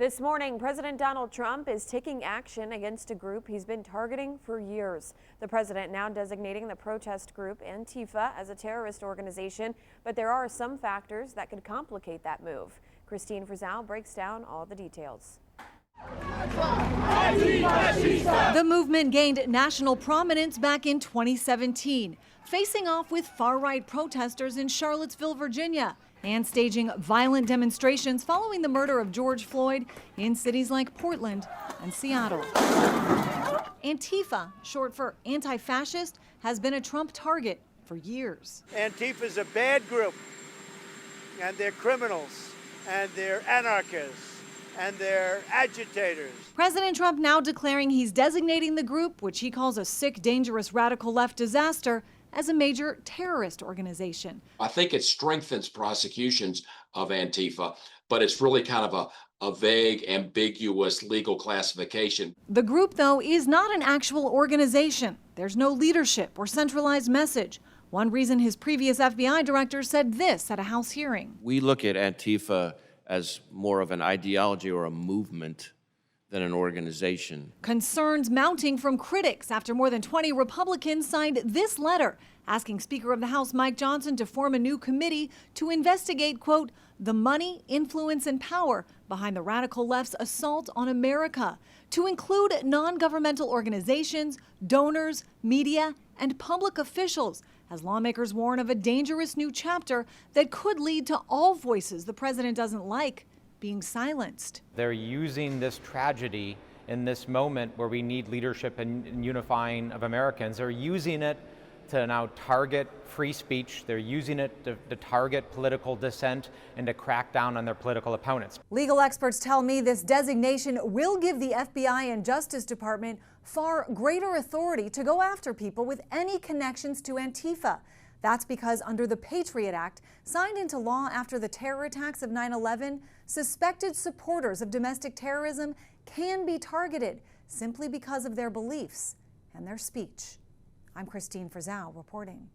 This morning, President Donald Trump is taking action against a group he's been targeting for years. The president now designating the protest group Antifa as a terrorist organization, but there are some factors that could complicate that move. Christine Frizzell breaks down all the details. The movement gained national prominence back in 2017, facing off with far-right protesters in Charlottesville, Virginia, and staging violent demonstrations following the murder of George Floyd in cities like Portland and Seattle. Antifa, short for anti-fascist, has been a Trump target for years. Antifa's a bad group, and they're criminals, and they're anarchists, and they're agitators. President Trump now declaring he's designating the group, which he calls a sick, dangerous, radical left disaster, as a major terrorist organization. I think it strengthens prosecutions of Antifa, but it's really kind of a vague, ambiguous legal classification. The group, though, is not an actual organization. There's no leadership or centralized message. One reason his previous FBI director said this at a House hearing. We look at Antifa as more of an ideology or a movement than an organization. Concerns mounting from critics after more than 20 Republicans signed this letter asking Speaker of the House Mike Johnson to form a new committee to investigate, quote, the money, influence, and power behind the radical left's assault on America, to include non-governmental organizations, donors, media, and public officials, as lawmakers warn of a dangerous new chapter that could lead to all voices the president doesn't like being silenced. They're using this tragedy in this moment where we need leadership and unifying of Americans. They're using it to now target free speech. They're using it to target political dissent and to crack down on their political opponents. Legal experts tell me this designation will give the FBI and Justice Department far greater authority to go after people with any connections to Antifa. That's because under the Patriot Act, signed into law after the terror attacks of 9/11, suspected supporters of domestic terrorism can be targeted simply because of their beliefs and their speech. I'm Christine Frizzell reporting.